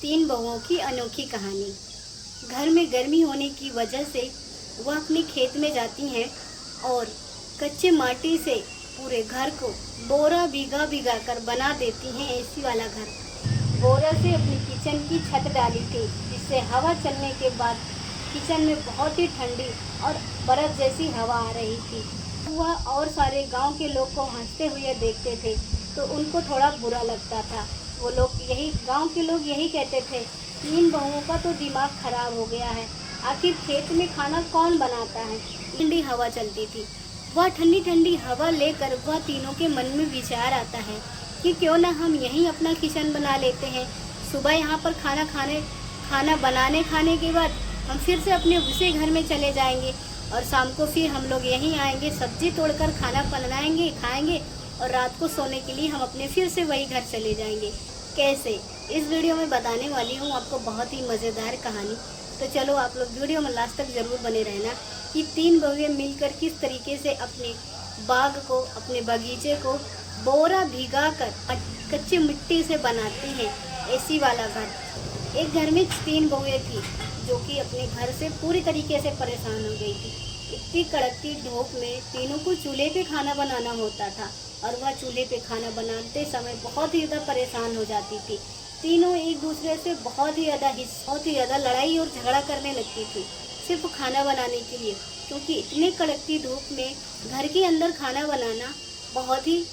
तीन बहुओं की अनोखी कहानी। घर में गर्मी होने की वजह से वह अपने खेत में जाती हैं और कच्चे माटी से पूरे घर को बोरा भिगा भिगा कर बना देती हैं एसी वाला घर। बोरा से अपनी किचन की छत डाली थी, जिससे हवा चलने के बाद किचन में बहुत ही ठंडी और बर्फ जैसी हवा आ रही थी। वह और सारे गांव के लोग को हंसते हुए देखते थे तो उनको थोड़ा बुरा लगता था। वो लोग गांव के लोग यही कहते थे, तीन बहुओं का तो दिमाग खराब हो गया है, आखिर खेत में खाना कौन बनाता है। ठंडी हवा चलती थी। वह ठंडी ठंडी हवा लेकर वह तीनों के मन में विचार आता है कि क्यों ना हम यहीं अपना किचन बना लेते हैं। सुबह यहाँ पर खाना बनाने खाने के बाद हम फिर से अपने उसी घर में चले जाएंगे और शाम को फिर हम लोग यहीं आएंगे, सब्जी तोड़कर खाना बनाएंगे, खाएंगे और रात को सोने के लिए हम अपने फिर से वही घर चले जाएंगे। कैसे, इस वीडियो में बताने वाली हूँ आपको बहुत ही मज़ेदार कहानी। तो चलो आप लोग वीडियो में लास्ट तक ज़रूर बने रहना कि तीन बहुएं मिलकर किस तरीके से अपने बाग को, अपने बगीचे को बोरा भिगा कर कच्ची मिट्टी से बनाती हैं एसी वाला घर। एक घर में तीन बहुएं थी जो कि अपने घर से पूरी तरीके से परेशान हो गई थी। इतनी कड़कती धूप में तीनों को चूल्हे पे खाना बनाना होता था और वह चूल्हे पे खाना बनाते समय बहुत ही ज़्यादा परेशान हो जाती थी। तीनों एक दूसरे से बहुत ही ज़्यादा लड़ाई और झगड़ा करने लगती थी, सिर्फ खाना बनाने के लिए, क्योंकि इतने कड़कती धूप में घर के अंदर खाना बनाना बहुत ही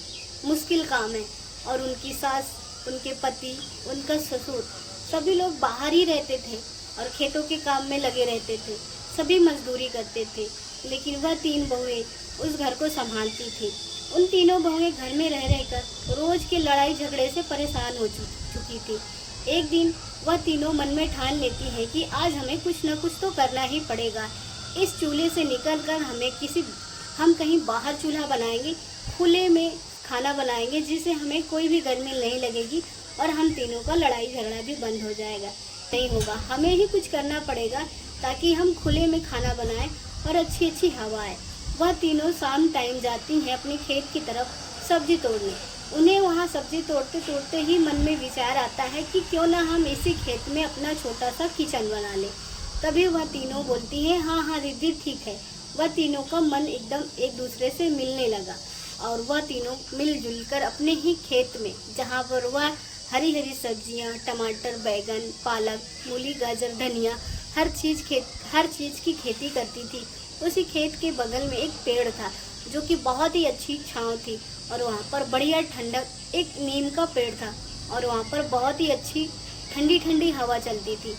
मुश्किल काम है। और उनकी सास, उनके पति, उनका ससुर सभी लोग बाहर ही रहते थे और खेतों के काम में लगे रहते थे, सभी मजदूरी करते थे, लेकिन वह तीन बहुएं उस घर को संभालती थी। उन तीनों बहुएं घर में रह रहकर रोज के लड़ाई झगड़े से परेशान हो चुकी थी। एक दिन वह तीनों मन में ठान लेती हैं कि आज हमें कुछ न कुछ तो करना ही पड़ेगा। इस चूल्हे से निकलकर हम कहीं बाहर चूल्हा बनाएंगे, खुले में खाना बनाएंगे, जिससे हमें कोई भी गर्मी नहीं लगेगी और हम तीनों का लड़ाई झगड़ा भी बंद हो जाएगा। नहीं होगा, हमें ही कुछ करना पड़ेगा ताकि हम खुले में खाना बनाएं और अच्छी अच्छी हवा आए। वह तीनों शाम टाइम जाती हैं अपने खेत की तरफ सब्जी तोड़ने। उन्हें वहाँ सब्जी तोड़ते तोड़ते ही मन में विचार आता है कि क्यों ना हम इसी खेत में अपना छोटा सा किचन बना लें। तभी वह तीनों बोलती हैं, हाँ हाँ दीदी ठीक है। वह तीनों का मन एकदम एक दूसरे से मिलने लगा और वह तीनों मिलजुल कर अपने ही खेत में, जहाँ पर वह हरी हरी सब्जियाँ, टमाटर, बैगन, पालक, मूली, गाजर, धनिया, हर चीज़ की खेती करती थी। उसी खेत के बगल में एक पेड़ था जो कि बहुत ही अच्छी छांव थी और वहाँ पर बढ़िया ठंडक, एक नीम का पेड़ था और वहाँ पर बहुत ही अच्छी ठंडी ठंडी हवा चलती थी।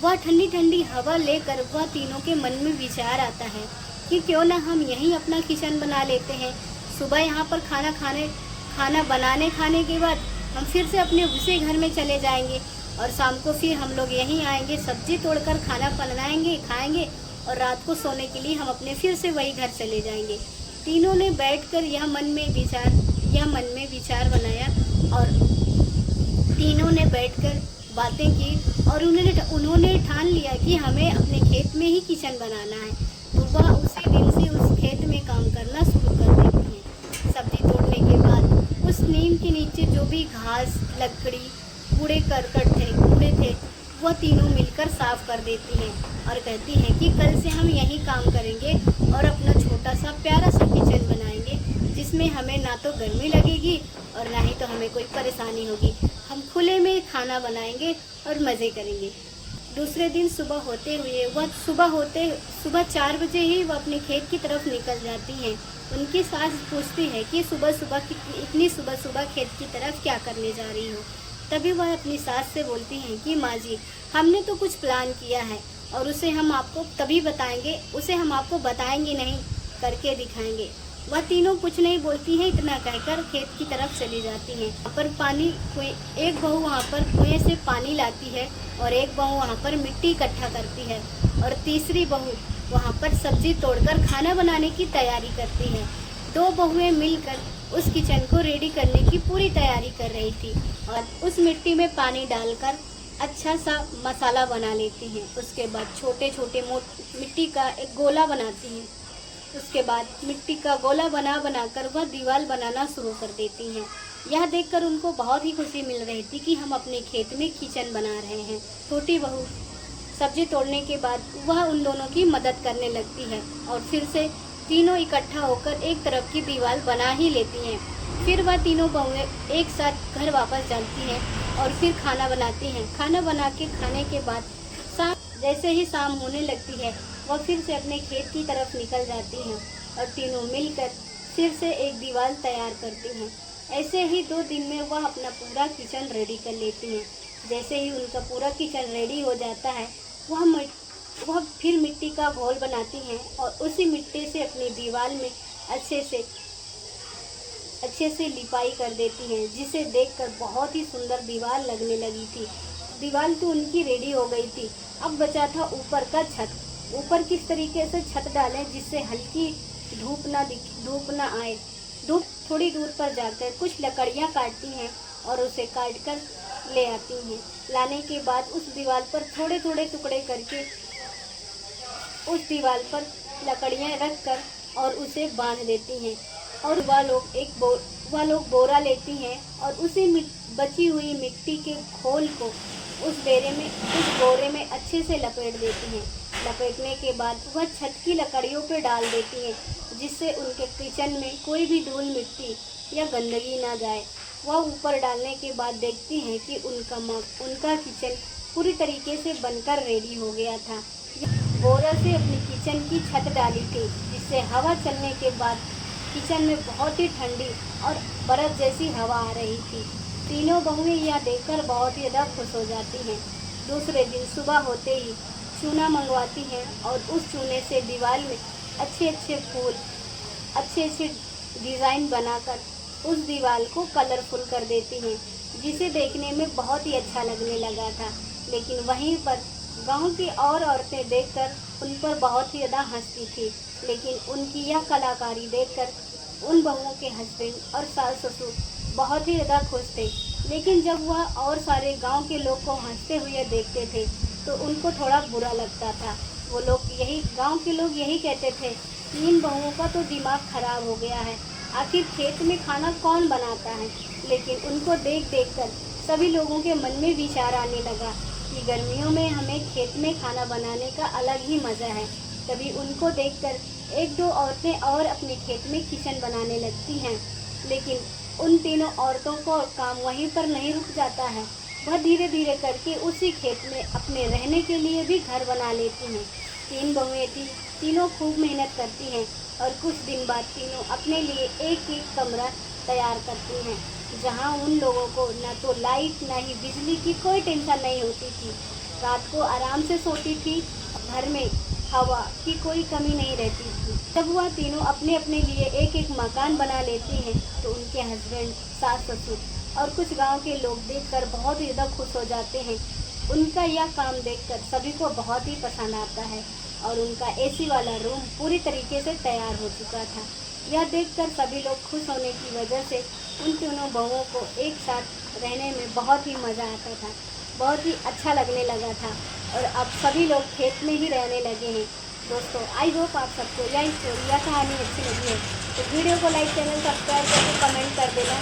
वह ठंडी ठंडी हवा लेकर वह तीनों के मन में विचार आता है कि क्यों ना हम यहीं अपना किचन बना लेते हैं। सुबह यहाँ पर खाना बनाने खाने के बाद हम फिर से अपने उसी घर में चले जाएंगे और शाम को फिर हम लोग यहीं आएंगे, सब्जी तोड़कर खाना बनाएंगे, खाएंगे और रात को सोने के लिए हम अपने फिर से वही घर चले जाएंगे। तीनों ने बैठकर यह मन में विचार बनाया और तीनों ने बैठकर बातें की और उन्होंने ठान लिया कि हमें अपने खेत में ही किचन बनाना है। तो वह उसी दिन से उस खेत में काम करना शुरू कर देती हैं। सब्जी तोड़ने के बाद उस नीम के नीचे जो भी घास, लकड़ी, कूड़े थे वह तीनों मिलकर साफ कर देती हैं और कहती हैं कि कल से हम यही काम करेंगे और अपना छोटा सा प्यारा सा किचन बनाएंगे, जिसमें हमें ना तो गर्मी लगेगी और ना ही तो हमें कोई परेशानी होगी। हम खुले में खाना बनाएंगे और मज़े करेंगे। दूसरे दिन सुबह 4 बजे ही वह अपने खेत की तरफ निकल जाती हैं। उनकी सास पूछती है कि इतनी सुबह खेत की तरफ क्या करने जा रही हो। तभी वह अपनी सास से बोलती हैं कि माँ जी, हमने तो कुछ प्लान किया है और उसे हम आपको बताएंगे नहीं, करके दिखाएंगे। वह तीनों कुछ नहीं बोलती हैं, इतना कहकर खेत की तरफ चली जाती हैं। वहाँ पर एक बहू वहाँ पर कुएं से पानी लाती है और एक बहू वहाँ पर मिट्टी इकट्ठा करती है और तीसरी बहू वहाँ पर सब्जी तोड़कर खाना बनाने की तैयारी करती है। 2 बहुएं मिलकर उस किचन को रेडी करने की पूरी तैयारी कर रही थी और उस मिट्टी में पानी डालकर अच्छा सा मसाला बना लेती हैं। उसके बाद छोटे छोटे मिट्टी का एक गोला बनाती हैं। उसके बाद मिट्टी का गोला बनाकर वह दीवार बनाना शुरू कर देती हैं। यह देखकर उनको बहुत ही खुशी मिल रही थी कि हम अपने खेत में किचन बना रहे हैं। छोटी बहू सब्जी तोड़ने के बाद वह उन दोनों की मदद करने लगती है और फिर से तीनों इकट्ठा होकर एक तरफ की दीवार बना ही लेती हैं। फिर वह तीनों बहुएं एक साथ घर वापस जाती हैं और फिर खाना बनाती हैं। खाना बना के खाने के बाद जैसे ही शाम होने लगती है वह फिर से अपने खेत की तरफ निकल जाती हैं और तीनों मिलकर फिर से एक दीवार तैयार करती हैं। ऐसे ही 2 दिन में वह अपना पूरा किचन रेडी कर लेती हैं। जैसे ही उनका पूरा किचन रेडी हो जाता है वह फिर मिट्टी का घोल बनाती हैं और उसी मिट्टी से अपनी दीवार में अच्छे से लिपाई कर देती हैं, जिसे देखकर बहुत ही सुंदर दीवार लगने लगी थी। दीवार तो उनकी रेडी हो गई थी। अब बचा था ऊपर का छत। ऊपर किस तरीके से छत डालें जिससे हल्की धूप ना आए। धूप थोड़ी दूर पर जाकर कुछ लकड़ियाँ काटती हैं और उसे काट कर ले आती हैं। लाने के बाद उस दीवार पर थोड़े थोड़े टुकड़े करके उस दीवार पर लकड़ियाँ रख कर और उसे बांध देती हैं और वह लोग बोरा लेती हैं और उसी बची हुई मिट्टी के खोल को उस बोरे में अच्छे से लपेट देती हैं। लपेटने के बाद वह छत की लकड़ियों पर डाल देती हैं, जिससे उनके किचन में कोई भी धूल मिट्टी या गंदगी ना जाए। वह ऊपर डालने के बाद देखती हैं कि उनका किचन पूरी तरीके से बनकर रेडी हो गया था। बोरा से अपनी किचन की छत डाली थी, जिससे हवा चलने के बाद किचन में बहुत ही ठंडी और बर्फ जैसी हवा आ रही थी। तीनों बहुएं यह देखकर बहुत ही ज़्यादा खुश हो जाती हैं। दूसरे दिन सुबह होते ही चूना मंगवाती हैं और उस चूने से दीवार में अच्छे फूल अच्छे डिज़ाइन बनाकर उस दीवार को कलरफुल कर देती हैं, जिसे देखने में बहुत ही अच्छा लगने लगा था। लेकिन वहीं पर गांव की और औरतें देखकर उन पर बहुत ही ज़्यादा हंसती थी। लेकिन उनकी यह कलाकारी देखकर उन बहुओं के हस्बैंड और सास ससुर बहुत ही ज़्यादा खुश थे। लेकिन जब वह और सारे गांव के लोग को हंसते हुए देखते थे तो उनको थोड़ा बुरा लगता था। गांव के लोग यही कहते थे कि इन बहुओं का तो दिमाग खराब हो गया है, आखिर खेत में खाना कौन बनाता है। लेकिन उनको देख कर सभी लोगों के मन में विचार आने लगा कि गर्मियों में हमें खेत में खाना बनाने का अलग ही मज़ा है। तभी उनको देखकर 1-2 औरतें और अपने खेत में किचन बनाने लगती हैं। लेकिन उन तीनों औरतों को काम वहीं पर नहीं रुक जाता है। वह धीरे धीरे करके उसी खेत में अपने रहने के लिए भी घर बना लेती हैं। 3 बहुएं थी, तीनों खूब मेहनत करती हैं और कुछ दिन बाद तीनों अपने लिए एक कमरा तैयार करती हैं, जहां उन लोगों को न तो लाइट न ही बिजली की कोई टेंशन नहीं होती थी। रात को आराम से सोती थी। घर में हवा की कोई कमी नहीं रहती थी। जब वह तीनों अपने अपने लिए एक मकान बना लेती हैं तो उनके हस्बैंड, सास ससुर और कुछ गांव के लोग देखकर बहुत ही ज़्यादा खुश हो जाते हैं। उनका यह काम देखकर सभी को बहुत ही पसंद आता है और उनका एसी वाला रूम पूरी तरीके से तैयार हो चुका था। यह देखकर सभी लोग खुश होने की वजह से उन तीनों बहुओं को एक साथ रहने में बहुत ही मज़ा आता था, बहुत ही अच्छा लगने लगा था और अब सभी लोग खेत में ही रहने लगे हैं। दोस्तों, आई होप आप सबको यह स्टोरी या कहानी अच्छी लगी है तो वीडियो को लाइक, चैनल सब्सक्राइब करके कमेंट कर देना।